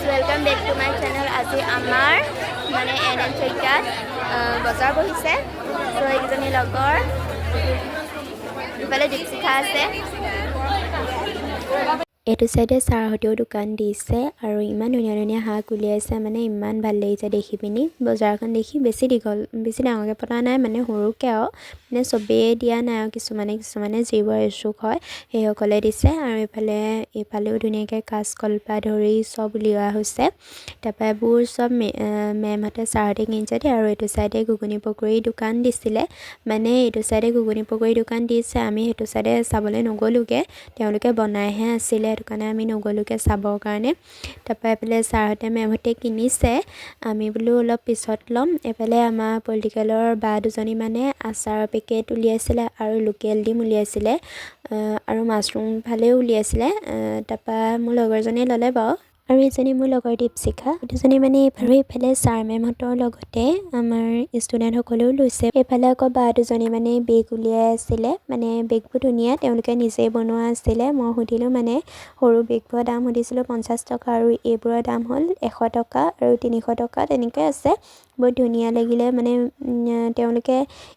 Welcome back to my channel. आज आमार माने एन सैकियात बजार बहिसे। तो एकजनी लगर इफाले दीपशिखा आछे। एटु साइडे सारहतेও দোকান দিছে আৰু ইমান ধুনীয়া ধুনীয়া হাঁহ উলিয়াইছে মানে ইমান ভাল লাগিছে দেখি পিনি বজাৰখন দেখি বেছি ডাঙৰকে পতা নাই মানে সৰুকে আৰু মানে চবেই দিয়া নাই আৰু কিছুমানে যিবোৰ ইচ্ছুক হয় সেইসকলে দিছে আৰু এইফালেও ধুনীয়াকৈ কাঁচকলপা ধৰি চব উলিওৱা হৈছে। তাৰপৰা এইবোৰ চব মেমহঁতে ছাৰহঁতে কিনিছে দেই। আৰু এইটো চাইডে ঘুগুনি পকৰি দোকান দিছিলে মানে এইটো চাইডে ঘুগুনি পকৰি দোকান দিছে। আমি সেইটো চাইডে চাবলৈ নগ'লোগে, তেওঁলোকে বনাইহে আছিলে, সেইটো কাৰণে আমি নগ'লোগে চাবৰ কাৰণে। তাৰপৰা এইফালে ছাৰহঁতে মেমহঁতে কিনিছে, আমি বোলো অলপ পিছত ল'ম। এইফালে আমাৰ পলিটিকেলৰ বা দুজনী মানে আচাৰৰ পেকেট উলিয়াইছিলে আৰু লোকেল ডিম উলিয়াইছিলে আৰু মাছৰুম ফালেও উলিয়াইছিলে। তাৰপৰা মোৰ লগৰজনীয়ে ল'লে বাৰু, আৰু এজনী মোৰ লগৰ দীপশিখা, দুজনী মানে এইফালে ছাৰ মেমহঁতৰ লগতে আমাৰ ষ্টুডেণ্টসকলেও লৈছে। এইফালে আকৌ বা দুজনী মানে বেগ উলিয়াই আছিলে, মানে বেগবোৰ ধুনীয়া, তেওঁলোকে নিজেই বনোৱা আছিলে। মই সুধিলোঁ মানে সৰু বেগবোৰৰ দাম সুধিছিলোঁ 50 টকা আৰু এইবোৰৰ দাম হ'ল 100 টকা আৰু 300 টকা তেনেকৈ আছে। বহুত ধুনীয়া লাগিলে মানে তেওঁলোকে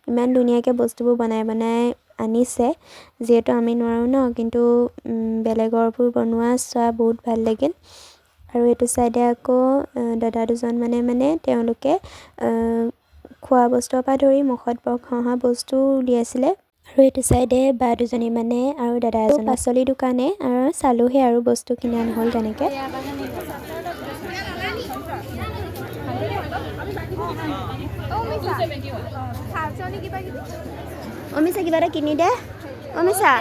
ইমান ধুনীয়াকৈ বস্তুবোৰ বনাই আনিছে। যিহেতু আমি নোৱাৰোঁ ন, কিন্তু বেলেগৰবোৰ বনোৱা চোৱা বহুত ভাল লাগিল। আৰু এইটো চাইডে আকৌ দাদা দুজন মানে তেওঁলোকে খোৱা বস্তুৰ পৰা ধৰি মুখত ঘঁহা বস্তু উলিয়াইছিলে। আৰু এইটো চাইডে বা দুজনী মানে আৰু দাদা এজন পাচলি দোকানে আৰু চালোহে আৰু বস্তু কিনা নহ'ল তেনেকৈ। অমিছা কিবা এটা কিনি দে, অমিছা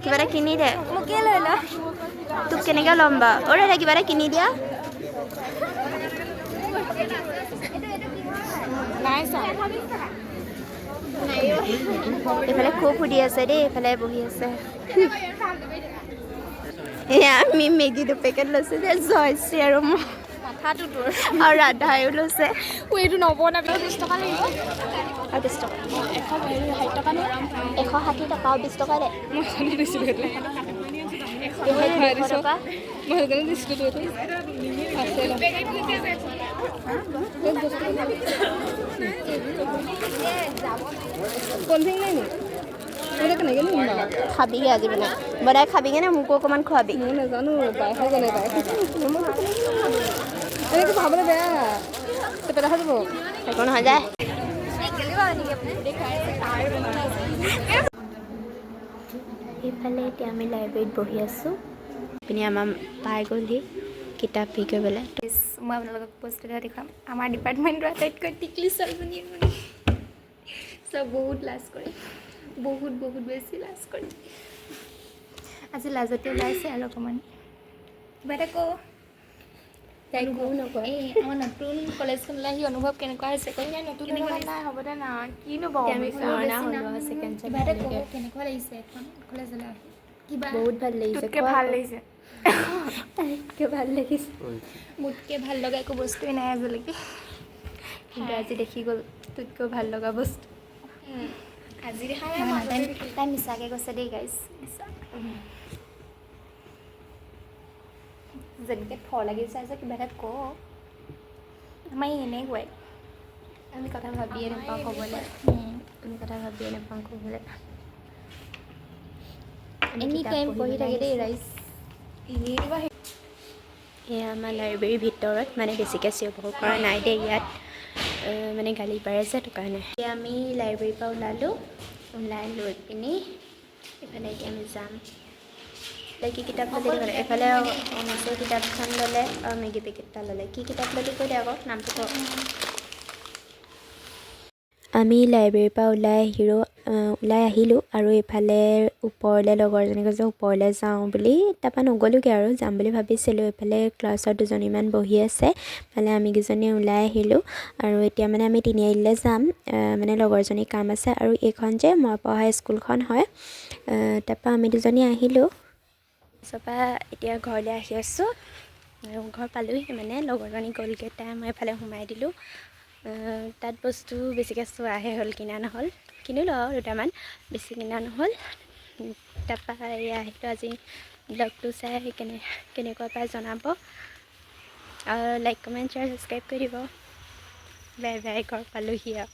কিবা এটা কিনি দে। মোকে লৈ ল, তোক কেনেকৈ ল'ম বাৰু। অ' দাদা কিবা এটা কিনি দিয়া। এইফালে খুব সুধি আছে দেই, এইফালে বহি আছে। এয়া আমি মেগী 2 পেকেট লৈছোঁ যে, জয়শ্ৰী আৰু মই মাথাটো তোৰ আৰু ৰাধায়ো লৈছে। এইটো নবনাবি, 20 টকা লাগিব আৰু 20 টকা 160 টকা ন, 160 টকা আৰু 20 টকা দে। খাবিগে আজি বনাই খাবিগে নে মোকো অকণমান খোৱাবি? মই নাজানো, বাইহে জানে, খাবলৈ বেয়া পেটা খাই যাব, একো নহয় যায়। এইফালে এতিয়া আমি লাইব্ৰেৰীত বহি আছোঁ, পিনি আমাৰ পাই গ'লহি কিতাপ পি কৰিবলৈ। মই আপোনালোকক বস্তু এটা দেখুৱাম। আমাৰ ডিপাৰ্টমেণ্টৰ আটাইতকৈ টিকলি ছোৱালীজনী চব বহুত লাজ কৰে, বহুত বেছি লাজ কৰে। আজি লাজতে ওলাইছে আৰু অকণমান কিবা এটা কওঁ। এই আমাৰ নতুন কলেজখনলৈ আহি অনুভৱ কেনেকুৱা হৈছে? নতুন নাই হ'ব দে না, কিনো বাৰু আমি পুৰণা হ'লো ছেকেণ্ড কিবা এটা কওঁ। কেনেকুৱা লাগিছে এখন কলেজলৈ আহি? কিবা বহুত ভাল লাগিছে, তোতকৈ ভাল লাগিছে। ভাল লাগিছে, মোতকৈ ভাল লগা একো বস্তুৱেই নাই আজিলৈকে, কিন্তু আজি দেখি গ'ল তোতকৈ ভাল লগা বস্তু। আজি দেখা তাই মিছাকৈ কৈছে দেই গাইজ, যেনেকৈ থৰ লাগিছে আছে কিবা এটা কওঁ। আমাৰ এনেকুৱাই, আমি কথা ভাবিয়ে নাপাওঁ ক'বলৈ, এনি টাইম পঢ়ি থাকে দেই ৰাইজ। এয়া আমাৰ লাইব্ৰেৰীৰ ভিতৰত, মানে বেছিকৈ চিঞৰ কৰা নাই দেই ইয়াত, মানে গালি পাৰে যে, সেইটো কাৰণে। এতিয়া আমি লাইব্ৰেৰীৰ পৰা ওলাই লৈ পিনি এইফালে এতিয়া আমি যাম। কি কিতাপ ল'লে দেখোন, এইফালে অমিছে কিতাপখন ল'লে আৰু মেগী পেকেট এটা ল'লে। কি কিতাপ ল'লি কৈ দে আকৌ, নামটো কওক। আমি লাইব্ৰেৰীৰ পৰা ওলাই আহিলোঁ আৰু এইফালে ওপৰলৈ লগৰজনী কৈছে ওপৰলৈ যাওঁ বুলি, তাৰপৰা নগ'লোগৈ আৰু, যাম বুলি ভাবিছিলোঁ। এইফালে ক্লাছত দুজনীমান বহি আছে, এইফালে আমি কেইজনী ওলাই আহিলোঁ আৰু এতিয়া মানে আমি তিনিআলিলৈ যাম, মানে লগৰজনীৰ কাম আছে। আৰু এইখন যে মই পঢ়া স্কুলখন হয়। তাৰপৰা আমি দুজনী আহিলোঁ, তাৰপৰা এতিয়া ঘৰলৈ আহি আছোঁ। ঘৰ পালোঁহি, মানে লগৰজনী গ'লগৈ, তাই মই এইফালে সোমাই দিলোঁ। তাত বস্তু বেছিকৈ চোৱাহে হ'ল, কিনা নহ'ল। কিনিলোঁ আৰু দুটামান, বেছি কিনা নহ'ল। তাৰপৰা এয়া আহিলোঁ। আজি ব্লগটো চাই কেনেকুৱা পাই জনাব। লাইক কমেণ্ট শ্বেয়াৰ ছাবস্ক্ৰাইব কৰি দিব বাই বাই ঘৰ পালোহি আৰু